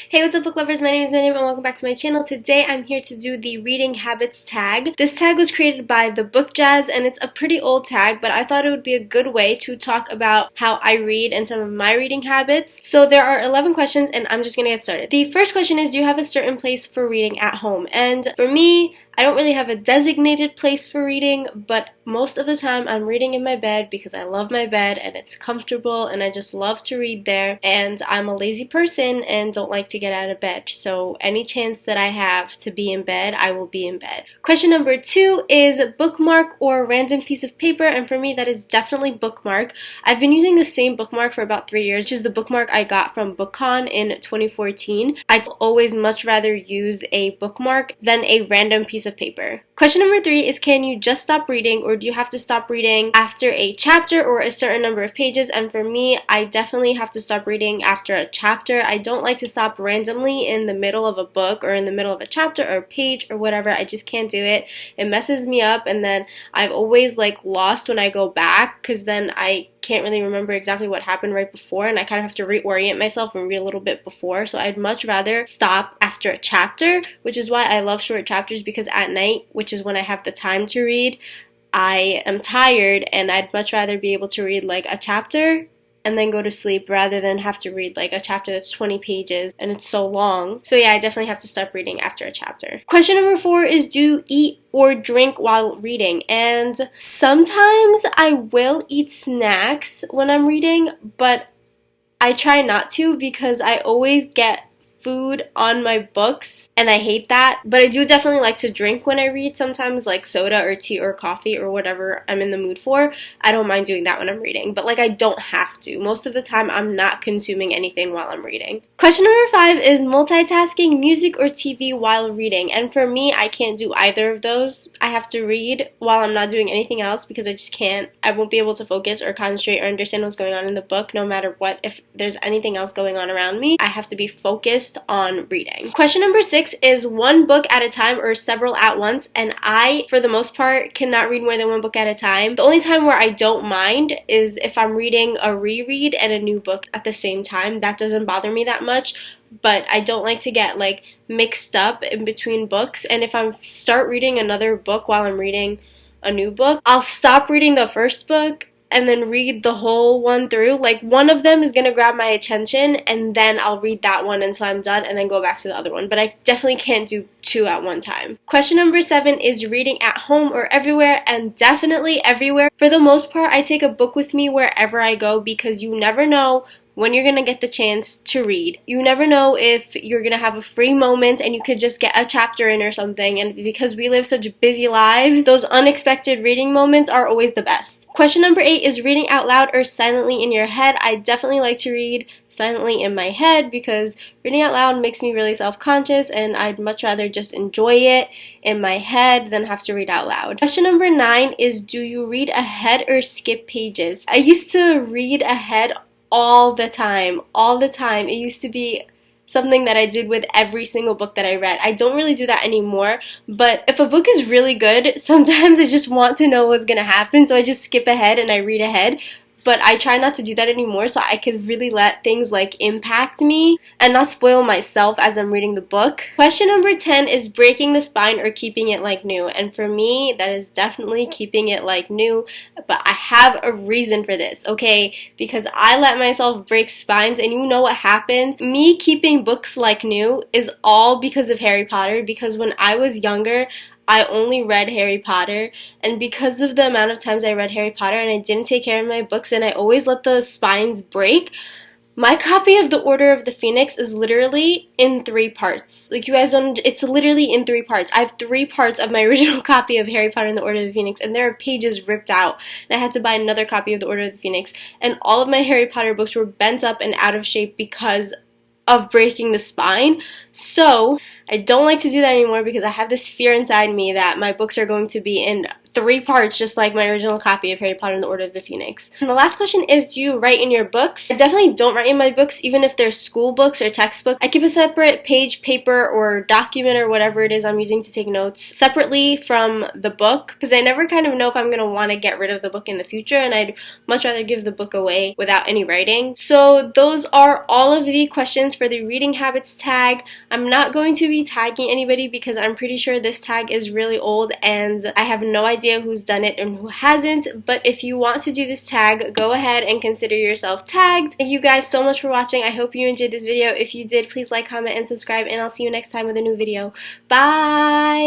Hey, what's up book lovers? My name is Miriam and welcome back to my channel. Today I'm here to do the reading habits tag. This tag was created by the Book Jazz and it's a pretty old tag, but I thought it would be a good way to talk about how I read and some of my reading habits. So there are 11 questions and I'm just gonna get started. The first question is, do you have a certain place for reading at home? And for me, I don't really have a designated place for reading, but most of the time I'm reading in my bed because I love my bed and it's comfortable and I just love to read there, and I'm a lazy person and don't like to get out of bed. So any chance that I have to be in bed, I will be in bed. Question number 2 is bookmark or random piece of paper, and for me that is definitely bookmark. I've been using the same bookmark for about 3 years, which is the bookmark I got from BookCon in 2014. I'd always much rather use a bookmark than a random piece of paper. Question number 3 is, can you just stop reading or do you have to stop reading after a chapter or a certain number of pages? And for me, I definitely have to stop reading after a chapter. I don't like to stop randomly in the middle of a book or in the middle of a chapter or a page or whatever. I just can't do it. It messes me up, and then I've always lost when I go back because then I can't really remember exactly what happened right before, and I kind of have to reorient myself and read a little bit before. So I'd much rather stop after a chapter, which is why I love short chapters, because at night, which is when I have the time to read, I am tired and I'd much rather be able to read a chapter and then go to sleep rather than have to read a chapter that's 20 pages and it's so long. So yeah, I definitely have to stop reading after a chapter. Question number 4 is, do you eat or drink while reading? And sometimes I will eat snacks when I'm reading, but I try not to because I always get food on my books and I hate that. But I do definitely like to drink when I read, sometimes soda or tea or coffee or whatever I'm in the mood for. I don't mind doing that when I'm reading, but I don't have to. Most of the time I'm not consuming anything while I'm reading. Question number 5 is multitasking music or TV while reading, and for me, I can't do either of those. I have to read while I'm not doing anything else because I just can't. I won't be able to focus or concentrate or understand what's going on in the book no matter what. If there's anything else going on around me, I have to be focused on reading. Question number 6 is one book at a time or several at once, and I, for the most part, cannot read more than one book at a time. The only time where I don't mind is if I'm reading a reread and a new book at the same time. That doesn't bother me that much, but I don't like to get mixed up in between books. And if I start reading another book while I'm reading a new book, I'll stop reading the first book and then read the whole one through. One of them is going to grab my attention and then I'll read that one until I'm done and then go back to the other one. But I definitely can't do two at one time. Question number 7 is reading at home or everywhere, and definitely everywhere. For the most part, I take a book with me wherever I go because you never know when you're gonna get the chance to read. You never know if you're gonna have a free moment and you could just get a chapter in or something, and because we live such busy lives, those unexpected reading moments are always the best. Question number 8 is reading out loud or silently in your head. I definitely like to read silently in my head because reading out loud makes me really self-conscious, and I'd much rather just enjoy it in my head than have to read out loud. Question number 9 is, do you read ahead or skip pages? I used to read ahead all the time. It used to be something that I did with every single book that I read. I don't really do that anymore, but if a book is really good, sometimes I just want to know what's gonna happen, so I just skip ahead and I read ahead. But I try not to do that anymore so I could really let things impact me and not spoil myself as I'm reading the book. Question number 10 is breaking the spine or keeping it new. And for me, that is definitely keeping it new, but I have a reason for this, okay? Because I let myself break spines, and you know what happened? Me keeping books new is all because of Harry Potter, because when I was younger, I only read Harry Potter, and because of the amount of times I read Harry Potter and I didn't take care of my books and I always let the spines break, my copy of The Order of the Phoenix is literally in 3 parts. You guys don't, it's literally in 3 parts. I have 3 parts of my original copy of Harry Potter and The Order of the Phoenix, and there are pages ripped out, and I had to buy another copy of The Order of the Phoenix, and all of my Harry Potter books were bent up and out of shape because of breaking the spine. So I don't like to do that anymore because I have this fear inside me that my books are going to be in 3 parts, just like my original copy of Harry Potter and the Order of the Phoenix. And the last question is, do you write in your books? I definitely don't write in my books, even if they're school books or textbooks. I keep a separate page, paper, or document or whatever it is I'm using to take notes separately from the book, because I never kind of know if I'm going to want to get rid of the book in the future, and I'd much rather give the book away without any writing. So those are all of the questions for the reading habits tag. I'm not going to be tagging anybody because I'm pretty sure this tag is really old and I have no idea who's done it and who hasn't, but if you want to do this tag, go ahead and consider yourself tagged. Thank you guys so much for watching. I hope you enjoyed this video. If you did, please like, comment, and subscribe, and I'll see you next time with a new video. Bye!